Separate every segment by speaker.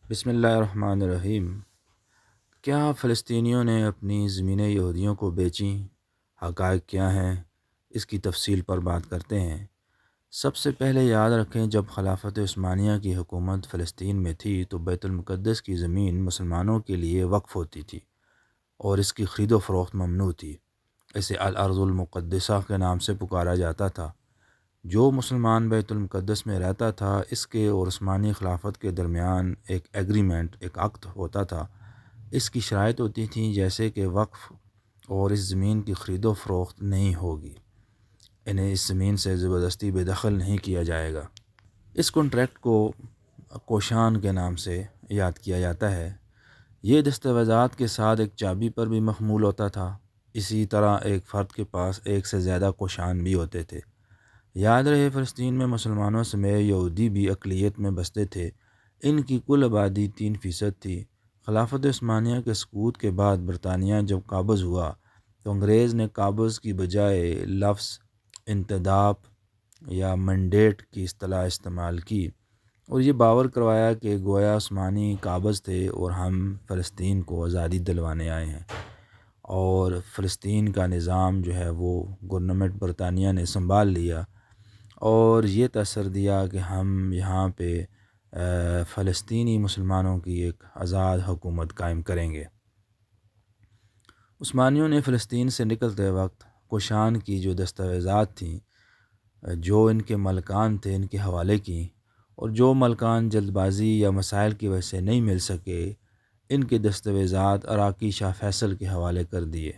Speaker 1: بسم اللہ الرحمن الرحیم۔ کیا فلسطینیوں نے اپنی زمینیں یہودیوں کو بیچیں؟ حقائق کیا ہیں؟ اس کی تفصیل پر بات کرتے ہیں۔ سب سے پہلے یاد رکھیں، جب خلافت عثمانیہ کی حکومت فلسطین میں تھی تو بیت المقدس کی زمین مسلمانوں کے لیے وقف ہوتی تھی اور اس کی خرید و فروخت ممنوع تھی۔ اسے الارض المقدسہ کے نام سے پکارا جاتا تھا۔ جو مسلمان بیت المقدس میں رہتا تھا، اس کے اور عثمانی خلافت کے درمیان ایک ایگریمنٹ، ایک عقد ہوتا تھا۔ اس کی شرائط ہوتی تھیں جیسے کہ وقف اور اس زمین کی خرید و فروخت نہیں ہوگی، انہیں اس زمین سے زبردستی بے دخل نہیں کیا جائے گا۔ اس کانٹریکٹ کو کوشان کے نام سے یاد کیا جاتا ہے۔ یہ دستاویزات کے ساتھ ایک چابی پر بھی محمول ہوتا تھا۔ اسی طرح ایک فرد کے پاس ایک سے زیادہ کوشان بھی ہوتے تھے۔ یاد رہے، فلسطین میں مسلمانوں سمیت یہودی بھی اقلیت میں بستے تھے۔ ان کی کل آبادی 3% تھی۔ خلافت عثمانیہ کے سقوط کے بعد برطانیہ جب قابض ہوا تو انگریز نے قابض کی بجائے لفظ انتداب یا منڈیٹ کی اصطلاح استعمال کی اور یہ باور کروایا کہ گویا عثمانی قابض تھے اور ہم فلسطین کو آزادی دلوانے آئے ہیں، اور فلسطین کا نظام جو ہے وہ گورنمنٹ برطانیہ نے سنبھال لیا اور یہ تاثر دیا کہ ہم یہاں پہ فلسطینی مسلمانوں کی ایک آزاد حکومت قائم کریں گے۔ عثمانیوں نے فلسطین سے نکلتے وقت کوشان کی جو دستاویزات تھیں، جو ان کے ملکان تھے، ان کے حوالے کی، اور جو ملکان جلد بازی یا مسائل کی وجہ سے نہیں مل سکے، ان کے دستاویزات عراقی شاہ فیصل کے حوالے کر دیے۔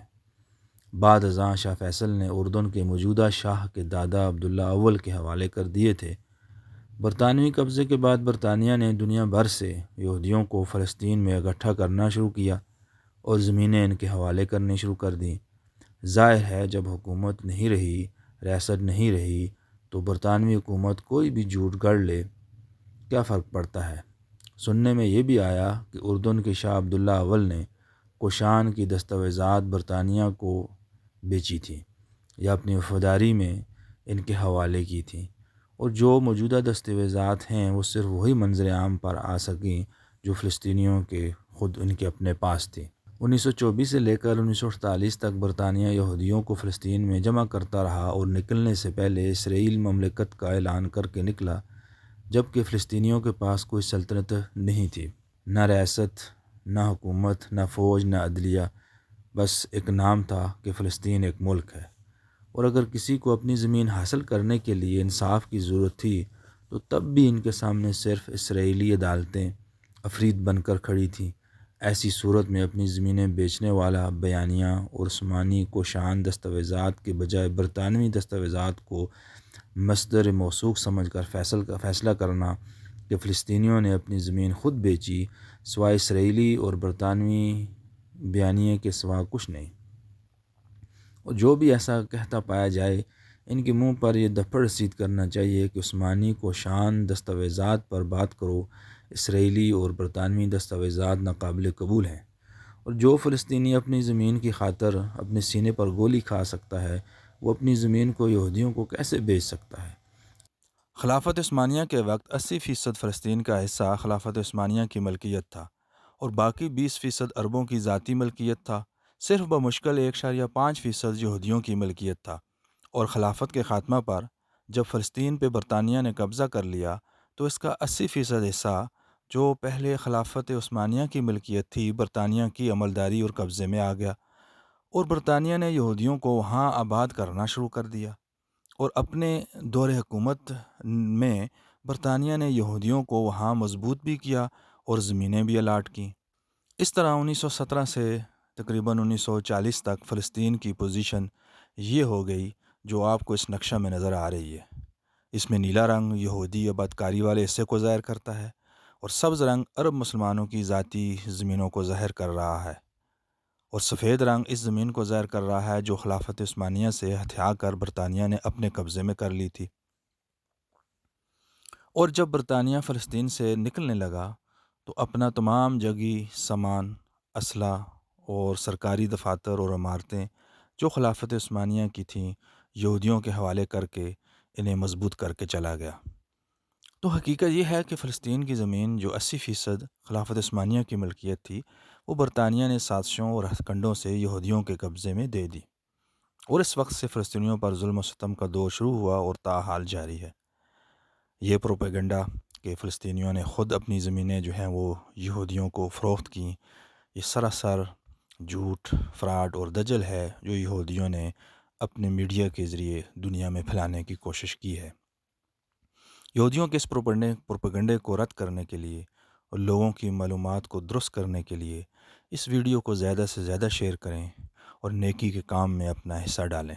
Speaker 1: بعد ازاں شاہ فیصل نے اردن کے موجودہ شاہ کے دادا عبداللہ اول کے حوالے کر دیے تھے۔ برطانوی قبضے کے بعد برطانیہ نے دنیا بھر سے یہودیوں کو فلسطین میں اکٹھا کرنا شروع کیا اور زمینیں ان کے حوالے کرنی شروع کر دیں۔ ظاہر ہے، جب حکومت نہیں رہی، ریاست نہیں رہی، تو برطانوی حکومت کوئی بھی جھوٹ گڑھ لے، کیا فرق پڑتا ہے۔ سننے میں یہ بھی آیا کہ اردن کے شاہ عبداللہ اول نے کوشان کی دستاویزات برطانیہ کو بیچی تھی یا اپنی وفاداری میں ان کے حوالے کی تھی، اور جو موجودہ دستاویزات ہیں وہ صرف وہی منظر عام پر آ سکیں جو فلسطینیوں کے خود ان کے اپنے پاس تھی۔ 1924 سے لے کر 1948 تک برطانیہ یہودیوں کو فلسطین میں جمع کرتا رہا اور نکلنے سے پہلے اسرائیل مملکت کا اعلان کر کے نکلا، جبکہ فلسطینیوں کے پاس کوئی سلطنت نہیں تھی، نہ ریاست، نہ حکومت، نہ فوج، نہ عدلیہ، بس ایک نام تھا کہ فلسطین ایک ملک ہے۔ اور اگر کسی کو اپنی زمین حاصل کرنے کے لیے انصاف کی ضرورت تھی تو تب بھی ان کے سامنے صرف اسرائیلی عدالتیں عفریت بن کر کھڑی تھیں۔ ایسی صورت میں اپنی زمینیں بیچنے والا بیانیہ اور عثمانی کوشان دستاویزات کے بجائے برطانوی دستاویزات کو مصدر موثوق سمجھ کر فیصلہ کرنا کہ فلسطینیوں نے اپنی زمین خود بیچی، سوائے اسرائیلی اور برطانوی بیانیے کے سوا کچھ نہیں۔ اور جو بھی ایسا کہتا پایا جائے، ان کے منہ پر یہ دفعہ رسید کرنا چاہیے کہ عثمانی کوشان دستاویزات پر بات کرو، اسرائیلی اور برطانوی دستاویزات ناقابل قبول ہیں، اور جو فلسطینی اپنی زمین کی خاطر اپنے سینے پر گولی کھا سکتا ہے، وہ اپنی زمین کو یہودیوں کو کیسے بیچ سکتا ہے۔ خلافت عثمانیہ کے وقت 80% فلسطین کا حصہ خلافت عثمانیہ کی ملکیت تھا اور باقی 20% عربوں کی ذاتی ملکیت تھا۔ صرف بمشکل 1.5% یہودیوں کی ملکیت تھا، اور خلافت کے خاتمہ پر جب فلسطین پہ برطانیہ نے قبضہ کر لیا تو اس کا 80% حصہ جو پہلے خلافت عثمانیہ کی ملکیت تھی، برطانیہ کی عملداری اور قبضے میں آ گیا، اور برطانیہ نے یہودیوں کو وہاں آباد کرنا شروع کر دیا۔ اور اپنے دور حکومت میں برطانیہ نے یہودیوں کو وہاں مضبوط بھی کیا اور زمینیں بھی الاٹ کیں۔ اس طرح 1917 سے تقریباً 1940 تک فلسطین کی پوزیشن یہ ہو گئی جو آپ کو اس نقشہ میں نظر آ رہی ہے۔ اس میں نیلا رنگ یہودی آبادکاری والے حصے کو ظاہر کرتا ہے اور سبز رنگ عرب مسلمانوں کی ذاتی زمینوں کو ظاہر کر رہا ہے، اور سفید رنگ اس زمین کو ظاہر کر رہا ہے جو خلافت عثمانیہ سے ہتھیا کر برطانیہ نے اپنے قبضے میں کر لی تھی۔ اور جب برطانیہ فلسطین سے نکلنے لگا تو اپنا تمام جنگی سامان، اسلحہ اور سرکاری دفاتر اور عمارتیں جو خلافت عثمانیہ کی تھیں، یہودیوں کے حوالے کر کے انہیں مضبوط کر کے چلا گیا۔ تو حقیقت یہ ہے کہ فلسطین کی زمین جو 80% خلافت عثمانیہ کی ملکیت تھی، وہ برطانیہ نے سازشوں اور ہتھ کنڈوں سے یہودیوں کے قبضے میں دے دی، اور اس وقت سے فلسطینیوں پر ظلم و ستم کا دور شروع ہوا اور تاحال جاری ہے۔ یہ پروپیگنڈا کہ فلسطینیوں نے خود اپنی زمینیں جو ہیں وہ یہودیوں کو فروخت کیں، یہ سراسر جھوٹ، فراڈ اور دجل ہے جو یہودیوں نے اپنے میڈیا کے ذریعے دنیا میں پھیلانے کی کوشش کی ہے۔ یہودیوں کے اس پروپیگنڈے کو رد کرنے کے لیے اور لوگوں کی معلومات کو درست کرنے کے لیے اس ویڈیو کو زیادہ سے زیادہ شیئر کریں اور نیکی کے کام میں اپنا حصہ ڈالیں۔